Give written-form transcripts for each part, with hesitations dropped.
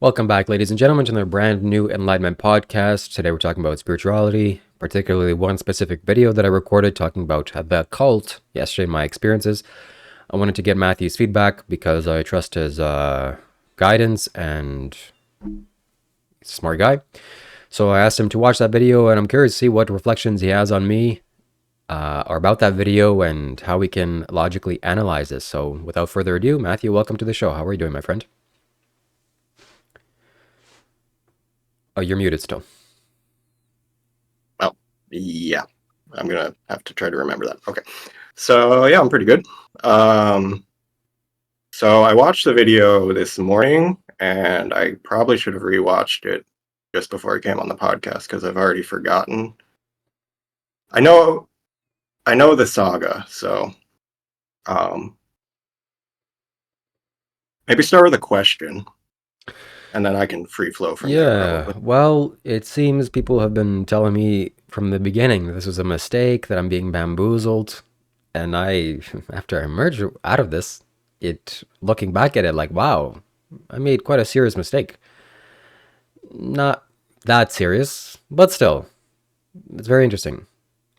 Welcome back, ladies and gentlemen, to another brand new Enlightenment podcast. Today we're talking about spirituality, particularly one specific video that I recorded talking about the cult yesterday, my experiences. I wanted to get Matthew's feedback because I trust his guidance and he's a smart guy. So I asked him to watch that video and I'm curious to see what reflections he has on me or about that video and how we can logically analyze this. So without further ado, Matthew, welcome to the show. How are you doing, my friend? Oh, you're muted still. Oh, yeah. I'm going to have to try to remember that. Okay. So, yeah, I'm pretty good. So I watched the video this morning, and I probably should have rewatched it just before I came on the podcast because I've already forgotten. I know the saga, so maybe start with a question, and then I can free flow from there, probably. Well, it seems people have been telling me from the beginning that this was a mistake, that I'm being bamboozled. And after I emerged out of this, looking back at it, like, wow, I made quite a serious mistake. Not that serious, but still, it's very interesting.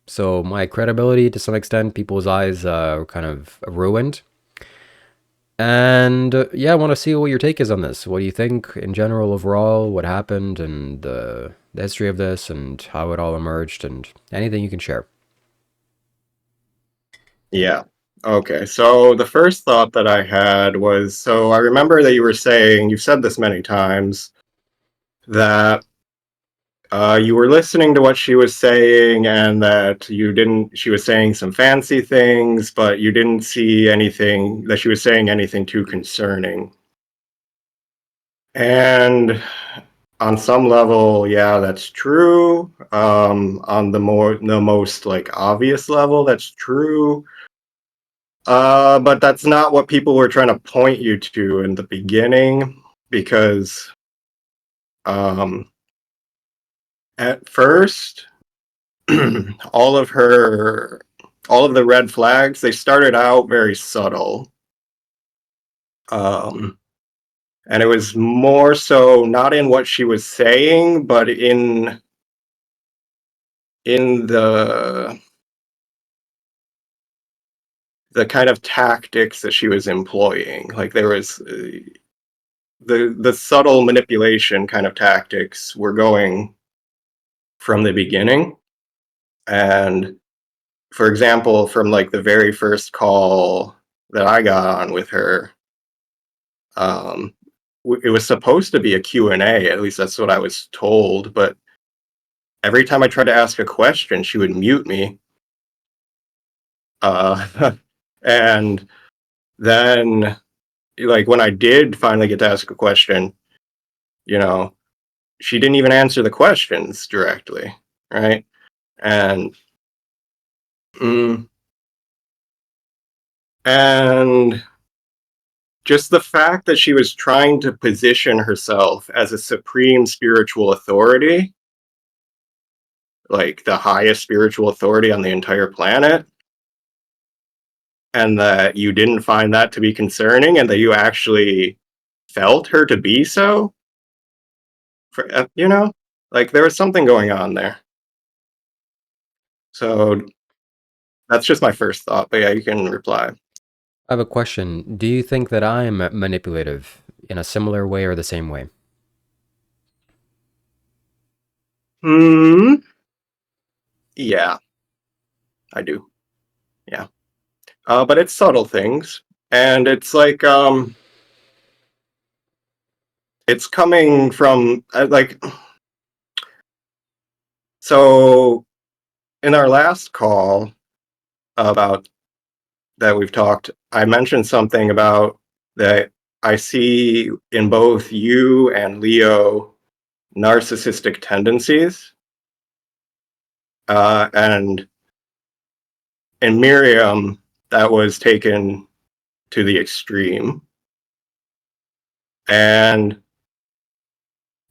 So my credibility, to some extent, people's eyes were kind of ruined. And yeah, I want to see what your take is on this. What do you think in general, overall, what happened and the history of this and how it all emerged and anything you can share? Yeah. Okay. So the first thought that I had was, so I remember that you were saying, you've said this many times, that you were listening to what she was saying and that she was saying some fancy things, but you didn't see anything, that she was saying anything too concerning. And on some level, yeah, that's true. On the most like obvious level, that's true. But that's not what people were trying to point you to in the beginning, because at first, all of the red flags, they started out very subtle. And it was more so not in what she was saying, but in the kind of tactics that she was employing. Like there was the subtle manipulation kind of tactics were going from the beginning. And for example, from like the very first call that I got on with her, um, it was supposed to be a Q&A, at least that's what I was told, but every time I tried to ask a question, she would mute me. And then, like, when I did finally get to ask a question, you know, she didn't even answer the questions directly, right? And mm, and just the fact that she was trying to position herself as a supreme spiritual authority, like the highest spiritual authority on the entire planet, and that you didn't find that to be concerning, and that you actually felt her to be so, like there was something going on there. So that's just my first thought, but yeah, you can reply. I have a question. Do you think that I'm manipulative in a similar way or the same way? Hmm. Yeah, I do. Yeah. But it's subtle things, and it's like it's coming from like, so in our last call about that we've talked, I mentioned something about that I see in both you and Leo narcissistic tendencies, and in Miriam that was taken to the extreme, and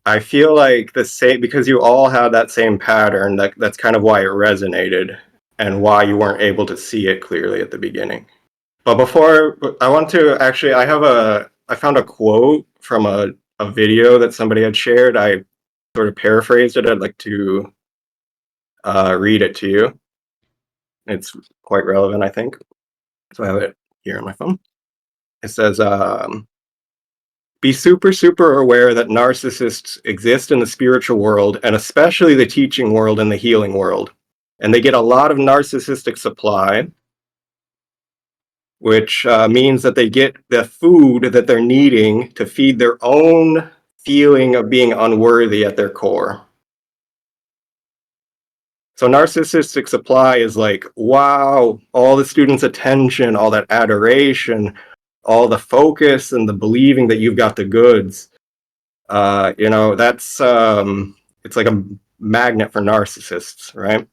I feel like the same, because you all had that same pattern, that's kind of why it resonated and why you weren't able to see it clearly at the beginning. But before, I want to actually, I found a quote from a a video that somebody had shared. I sort of paraphrased it. I'd like to read it to you. It's quite relevant, I think. So I have it here on my phone. It says, be super, super aware that narcissists exist in the spiritual world, and especially the teaching world and the healing world. And they get a lot of narcissistic supply, which means that they get the food that they're needing to feed their own feeling of being unworthy at their core. So narcissistic supply is like, wow, all the students' attention, all that adoration, all the focus and the believing that you've got the goods. That's it's like a magnet for narcissists, right?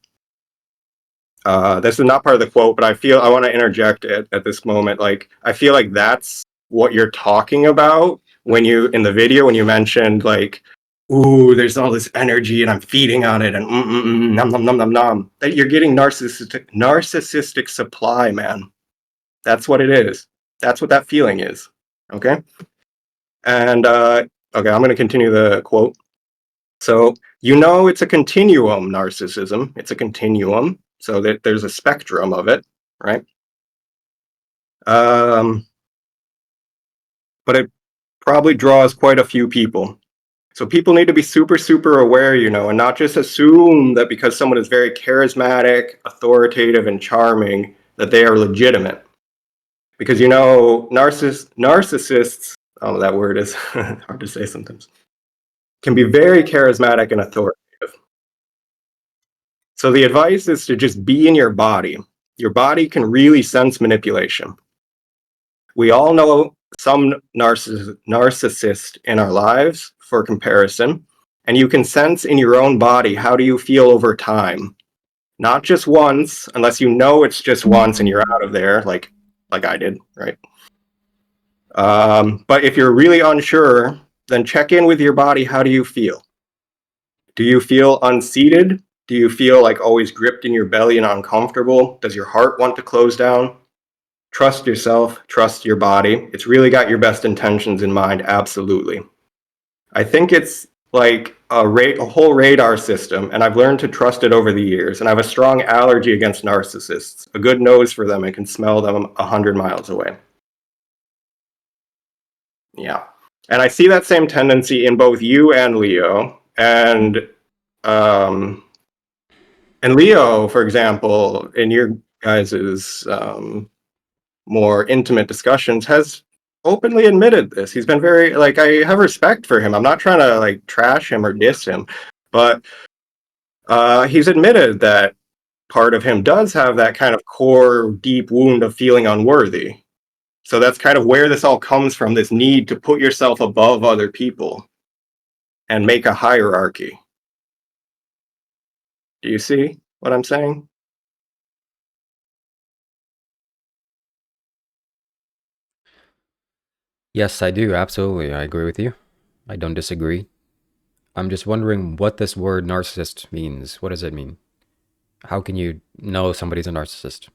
This is not part of the quote, but I want to interject it at this moment. Like, I feel like that's what you're talking about when you, in the video, when you mentioned like, ooh, there's all this energy and I'm feeding on it and nom nom nom nom nom. That you're getting narcissistic supply, man. That's what it is. That's what that feeling is. Okay. And okay, I'm going to continue the quote. So it's a continuum, narcissism. It's a continuum, so that there's a spectrum of it, right? But it probably draws quite a few people. So people need to be super, super aware, and not just assume that because someone is very charismatic, authoritative, and charming, that they are legitimate. Because, narcissists, oh, that word is hard to say sometimes, can be very charismatic and authoritative. So the advice is to just be in your body. Your body can really sense manipulation. We all know some narcissist in our lives for comparison, and you can sense in your own body, how do you feel over time? Not just once, unless you know it's just once and you're out of there, like I did, right? But if you're really unsure, then check in with your body. How do you feel? Do you feel unseated? Do you feel like always gripped in your belly and uncomfortable? Does your heart want to close down? Trust yourself, trust your body. It's really got your best intentions in mind, absolutely. I think it's like a whole radar system, and I've learned to trust it over the years, and I have a strong allergy against narcissists, a good nose for them, and can smell them 100 miles away. Yeah. And I see that same tendency in both you and Leo, and Leo, for example, in your guys's more intimate discussions, has openly admitted this. He's been very, like, I have respect for him. I'm not trying to like trash him or diss him, but he's admitted that part of him does have that kind of core deep wound of feeling unworthy. So that's kind of where this all comes from, this need to put yourself above other people and make a hierarchy. Do you see what I'm saying? Yes, I do. Absolutely. I agree with you. I don't disagree. I'm just wondering what this word narcissist means. What does it mean? How can you know somebody's a narcissist?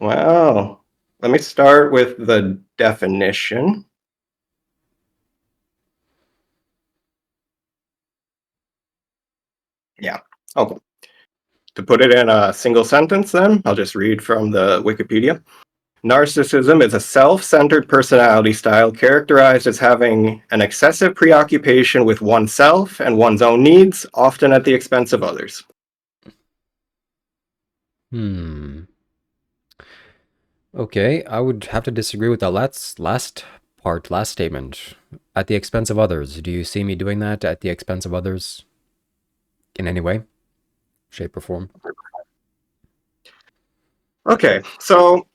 Well, let me start with the definition. Yeah. Okay. To put it in a single sentence, then, I'll just read from the Wikipedia. Narcissism is a self-centered personality style characterized as having an excessive preoccupation with oneself and one's own needs, often at the expense of others. Okay, I would have to disagree with that last statement. At the expense of others. Do you see me doing that at the expense of others in any way, shape, or form? Okay, so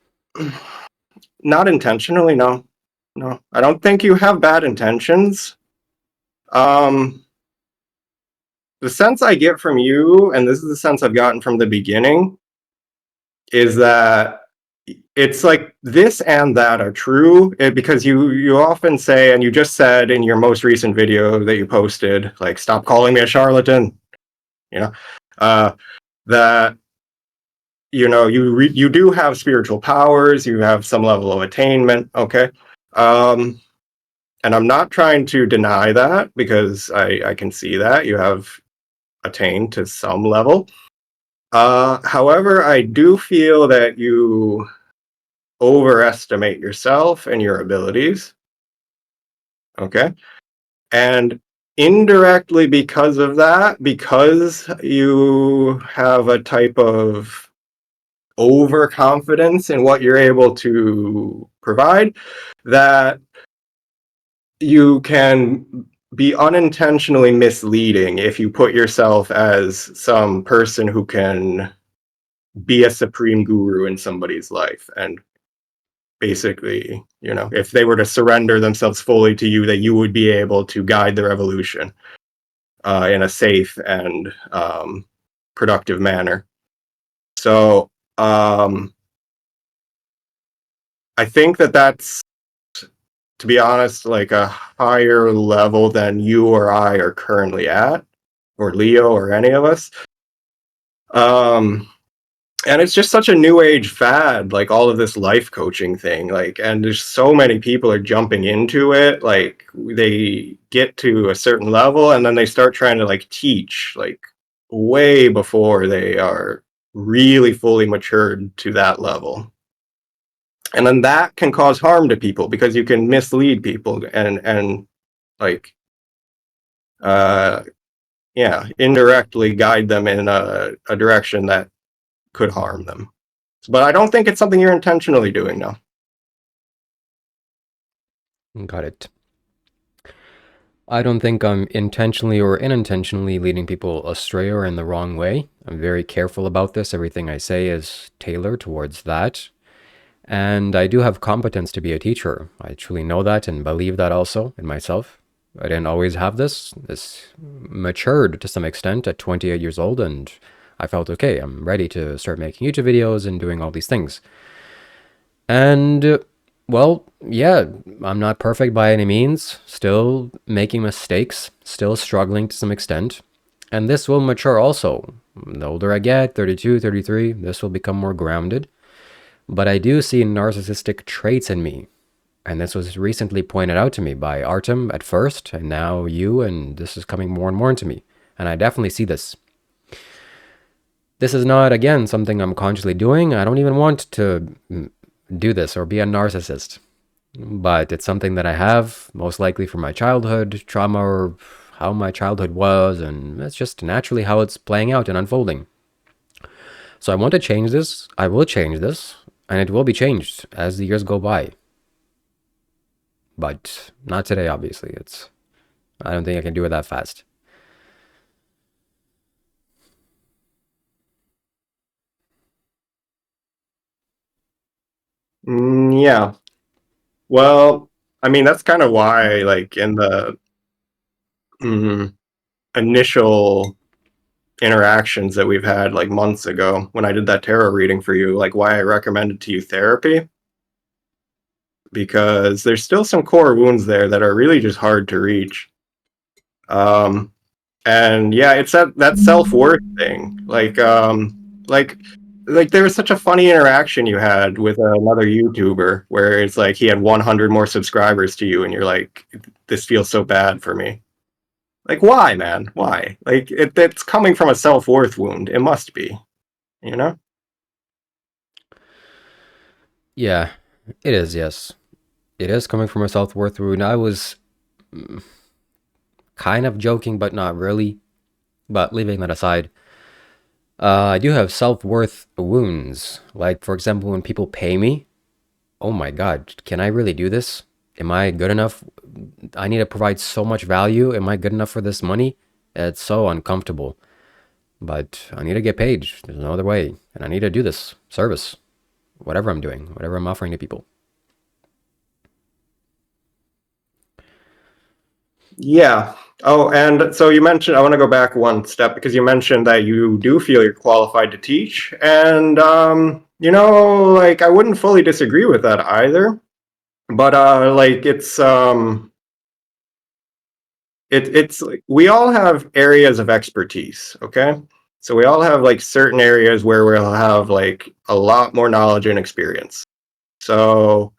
not intentionally, no. No, I don't think you have bad intentions. The sense I get from you, and this is the sense I've gotten from the beginning, is that it's like this and that are true, because you often say, and you just said in your most recent video that you posted, like, stop calling me a charlatan, you know, that you do have spiritual powers, you have some level of attainment, okay? Um, and I'm not trying to deny that, because I can see that you have attained to some level. However, I do feel that you overestimate yourself and your abilities, okay? And indirectly, because of that, because you have a type of overconfidence in what you're able to provide, that you can be unintentionally misleading if you put yourself as some person who can be a supreme guru in somebody's life. And basically, if they were to surrender themselves fully to you, that you would be able to guide their evolution in a safe and productive manner. So I think that that's, to be honest, like a higher level than you or I are currently at, or Leo, or any of us. Um, and it's just such a new age fad, like all of this life coaching thing, like, and there's so many people are jumping into it. Like, they get to a certain level and then they start trying to like teach, like, way before they are really fully matured to that level. And then that can cause harm to people, because you can mislead people and like uh yeah, indirectly guide them in a direction that could harm them. But I don't think it's something you're intentionally doing, no. Got it. I don't think I'm intentionally or unintentionally leading people astray or in the wrong way. I'm very careful about this. Everything I say is tailored towards that. And I do have competence to be a teacher. I truly know that and believe that also in myself. I didn't always have this. This matured to some extent at 28 years old, and I felt okay. I'm ready to start making YouTube videos and doing all these things. And well, yeah, I'm not perfect by any means, still making mistakes, still struggling to some extent. And this will mature also. The older I get, 32, 33, this will become more grounded. But I do see narcissistic traits in me. And this was recently pointed out to me by Artem at first, and now you, and this is coming more and more into me. And I definitely see this. This is not, again, something I'm consciously doing. I don't even want to do this or be a narcissist. But it's something that I have, most likely from my childhood trauma, or how my childhood was, and it's just naturally how it's playing out and unfolding. So I want to change this. I will change this, and it will be changed as the years go by. But not today, obviously. I don't think I can do it that fast. Yeah. Well, I mean, that's kind of why, like, in the mm, initial interactions that we've had, like, months ago, when I did that tarot reading for you, like, why I recommended to you therapy, because there's still some core wounds there that are really just hard to reach. Um, and yeah, it's that self-worth thing. Like like there was such a funny interaction you had with another YouTuber, where it's like he had 100 more subscribers to you, and you're like, this feels so bad for me. Like, why, man? Why? Like, it's coming from a self-worth wound. It must be, you know? Yeah, it is, yes. It is coming from a self-worth wound. I was kind of joking, but not really. But leaving that aside, I do have self-worth wounds. Like, for example, when people pay me, oh my God, can I really do this? Am I good enough? I need to provide so much value. Am I good enough for this money? It's so uncomfortable. But I need to get paid. There's no other way. And I need to do this service, whatever I'm doing, whatever I'm offering to people. Yeah. Oh, and so you mentioned, I want to go back one step, because you mentioned that you do feel you're qualified to teach. And, like, I wouldn't fully disagree with that either. But, like, it's like we all have areas of expertise, okay? So we all have like certain areas where we'll have like a lot more knowledge and experience. So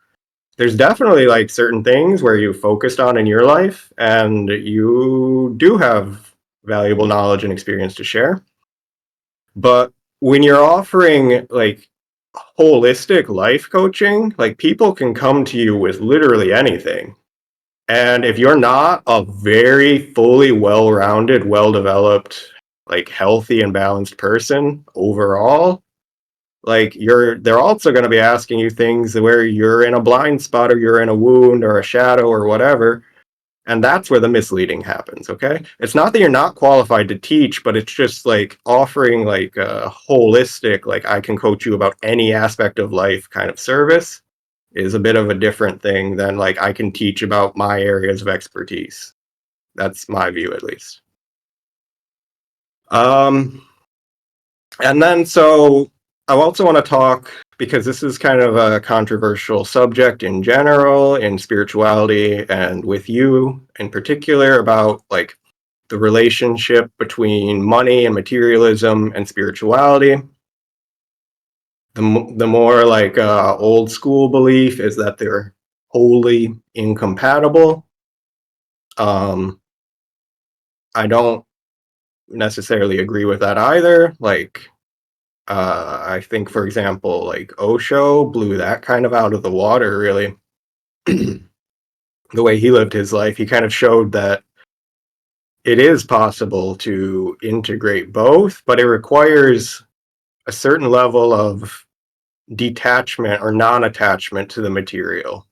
there's definitely like certain things where you focused on in your life and you do have valuable knowledge and experience to share. But when you're offering like holistic life coaching, like people can come to you with literally anything. And if you're not a very fully well-rounded, well-developed, like healthy and balanced person overall, like they're also going to be asking you things where you're in a blind spot or you're in a wound or a shadow or whatever, and that's where the misleading happens. Okay, it's not that you're not qualified to teach, but it's just like offering like a holistic, like I can coach you about any aspect of life kind of service is a bit of a different thing than like I can teach about my areas of expertise. That's my view, at least. um And then, so I also want to talk, because this is kind of a controversial subject in general in spirituality and with you in particular, about like the relationship between money and materialism and spirituality. The more like old school belief is that they're wholly incompatible. Um, I don't necessarily agree with that either. Like, I think, for example, like Osho blew that kind of out of the water, really. The way he lived his life, he kind of showed that it is possible to integrate both, but it requires a certain level of detachment or non-attachment to the material.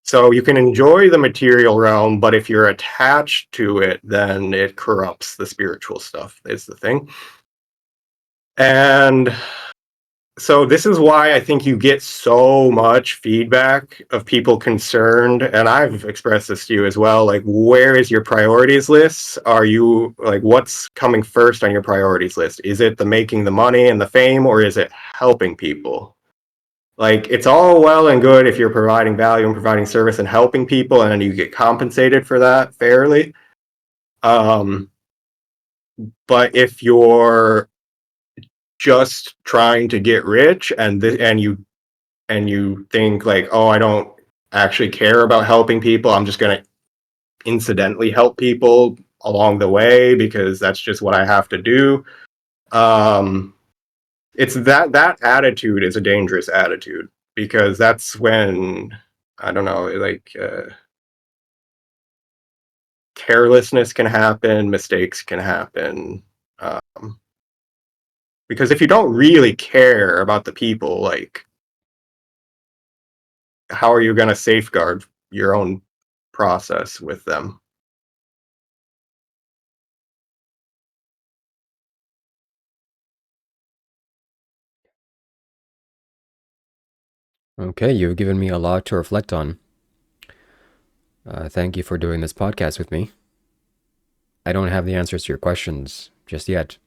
So you can enjoy the material realm, but if you're attached to it, then it corrupts the spiritual stuff, is the thing. And so this is why I think you get so much feedback of people concerned, and I've expressed this to you as well, like, where is your priorities list? Are you like, what's coming first on your priorities list? Is it the making the money and the fame, or is it helping people? Like, it's all well and good if you're providing value and providing service and helping people and you get compensated for that fairly. Um, but if you're just trying to get rich and you think like, oh, I don't actually care about helping people, I'm just going to incidentally help people along the way because that's just what I have to do. um it's that attitude is a dangerous attitude, because that's when, I don't know, like carelessness can happen, mistakes can happen. um because if you don't really care about the people, like, how are you going to safeguard your own process with them? Okay, you've given me a lot to reflect on. Thank you for doing this podcast with me. I don't have the answers to your questions just yet,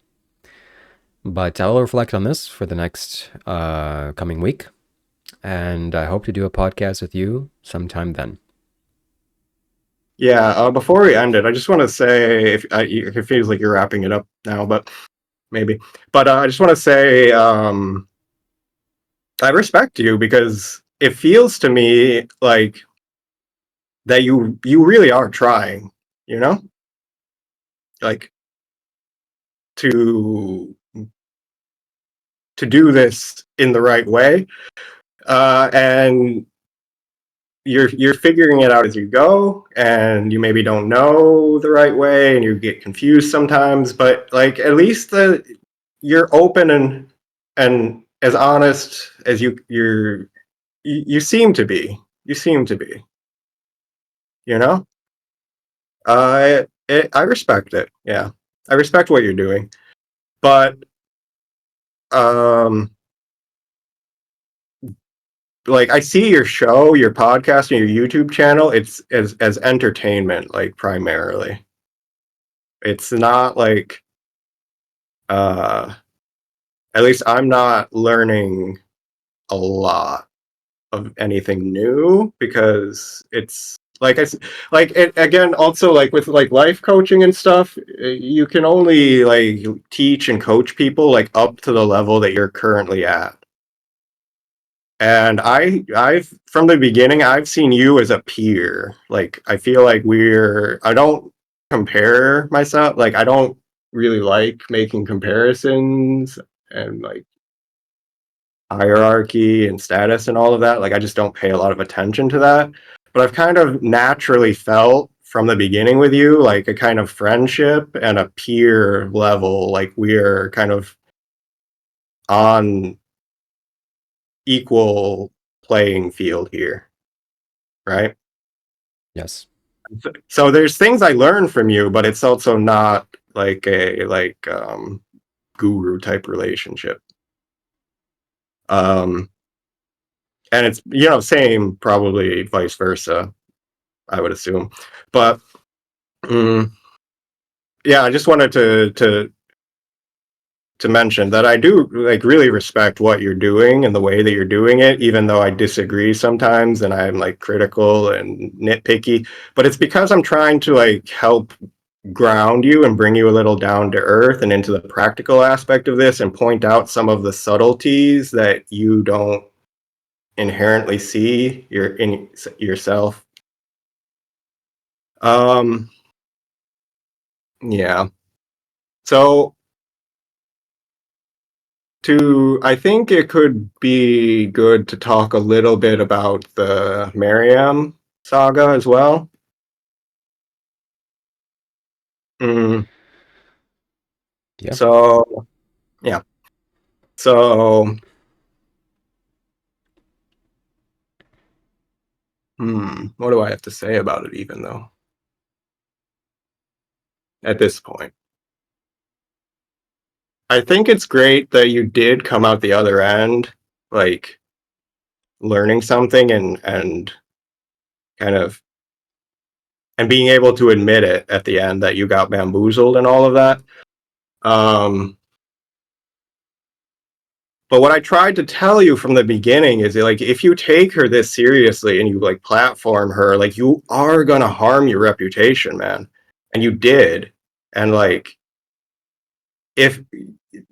but I'll reflect on this for the next coming week, and I hope to do a podcast with you sometime then. Yeah, before we end it, I just want to say, if it feels like you're wrapping it up now, but maybe. But I just want to say, I respect you, because it feels to me like that you really are trying, you know, like to do this in the right way, and you're figuring it out as you go, and you maybe don't know the right way and you get confused sometimes, but like, at least you're open and as honest as you seem to be. You seem to be, you know. I respect it. Yeah, I respect what you're doing, but um like, I see your show, your podcast, and your YouTube channel. It's as entertainment, like, primarily. It's not like, uh at least I'm not learning a lot of anything new, because it's Like like it, again, also like with like life coaching and stuff, you can only like teach and coach people like up to the level that you're currently at. And I've from the beginning, I've seen you as a peer. Like I feel like I don't compare myself. Like I don't really like making comparisons and like hierarchy and status and all of that. Like I just don't pay a lot of attention to that. But I've kind of naturally felt from the beginning with you like a kind of friendship and a peer level. Like we're kind of on equal playing field here, right? Yes. So there's things I learn from you, but it's also not like a guru type relationship. Um, and it's same probably vice versa, I would assume. But mm, yeah, I just wanted to mention that I do like really respect what you're doing and the way that you're doing it, even though I disagree sometimes and I'm like critical and nitpicky. But it's because I'm trying to like help ground you and bring you a little down to earth and into the practical aspect of this and point out some of the subtleties that you don't inherently see in yourself. Um, yeah. So I think it could be good to talk a little bit about the Miriam saga as well. Mm, Yeah. so yeah. So what do I have to say about it even though at this point? I think it's great that you did come out the other end, like learning something and kind of and being able to admit it at the end that you got bamboozled and all of that. Um, but what I tried to tell you from the beginning is that, like if you take her this seriously and you like platform her, like you are gonna harm your reputation, man. And you did. And like if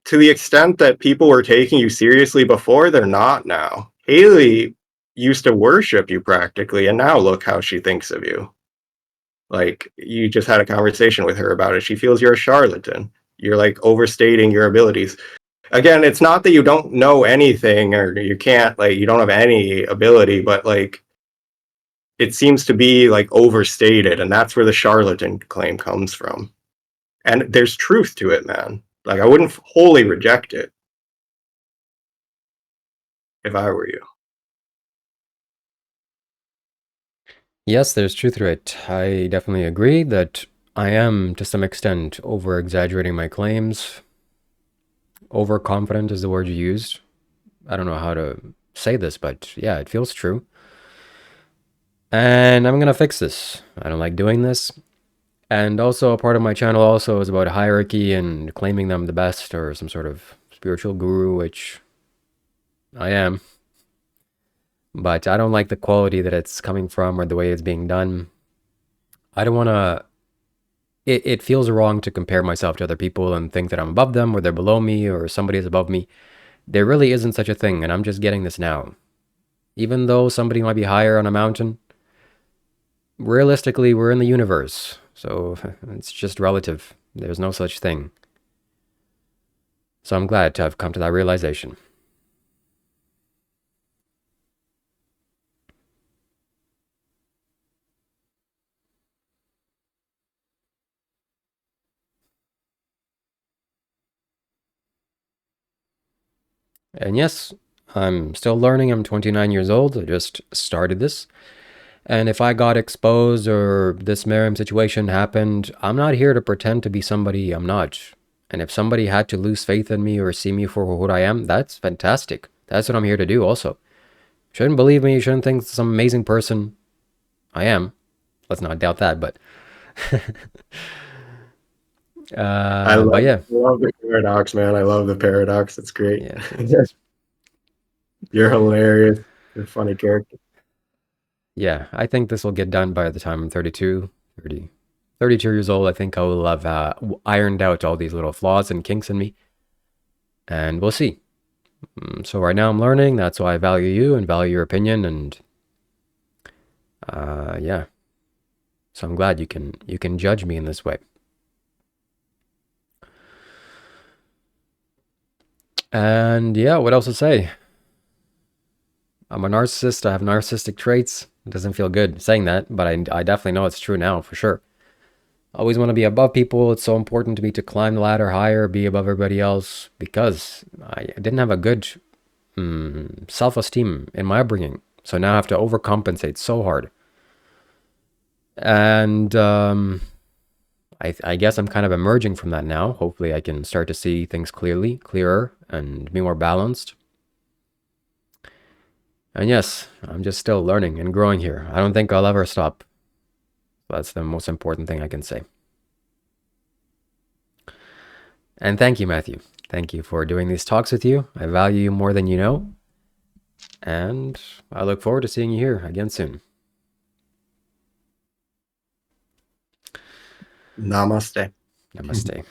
to the extent that people were taking you seriously before, they're not now. Haley used to worship you practically, and now look how she thinks of you. Like you just had a conversation with her about it. She feels you're a charlatan. You're like overstating your abilities. Again, it's not that you don't know anything or you can't like you don't have any ability, but like it seems to be like overstated, and that's where the charlatan claim comes from. And there's truth to it, man. Like I wouldn't wholly reject it if I were you. Yes, there's truth to it. I definitely agree that I am, to some extent, over exaggerating my claims. Overconfident is the word you used. I don't know how to say this, but yeah, it feels true. And I'm gonna fix this. I don't like doing this. And also, a part of my channel also is about hierarchy and claiming them the best or some sort of spiritual guru, which I am. But I don't like the quality that it's coming from or the way it's being done. I don't want to. It feels wrong to compare myself to other people and think that I'm above them or they're below me or somebody is above me. There really isn't such a thing, and I'm just getting this now. Even though somebody might be higher on a mountain, realistically, we're in the universe. So it's just relative. There's no such thing. So I'm glad to have come to that realization. And yes, I'm still learning. I'm 29 years old. I just started this. And if I got exposed or this Miriam situation happened, I'm not here to pretend to be somebody I'm not. And if somebody had to lose faith in me or see me for what I am, that's fantastic. That's what I'm here to do also. Shouldn't believe me, shouldn't think some amazing person I am. Let's not doubt that, but I but love yeah. the paradox, man. I love the paradox. It's great. Yes, yes, yes. You're hilarious. You're a funny character. Yeah, I think this will get done by the time I'm 32 years old. I think I will have ironed out all these little flaws and kinks in me, and we'll see. So right now I'm learning. That's why I value you and value your opinion, and yeah. So I'm glad you can judge me in this way. And yeah, what else to say? I'm a narcissist. I have narcissistic traits. It doesn't feel good saying that, but I definitely know it's true now for sure. I always want to be above people. It's so important to me to climb the ladder higher, be above everybody else, because I didn't have a good self-esteem in my upbringing. So now I have to overcompensate so hard. And I guess I'm kind of emerging from that now. Hopefully, I can start to see things clearer, and be more balanced. And yes, I'm just still learning and growing here. I don't think I'll ever stop. That's the most important thing I can say. And thank you, Matthew. Thank you for doing these talks with you. I value you more than you know. And I look forward to seeing you here again soon. Namaste. Namaste.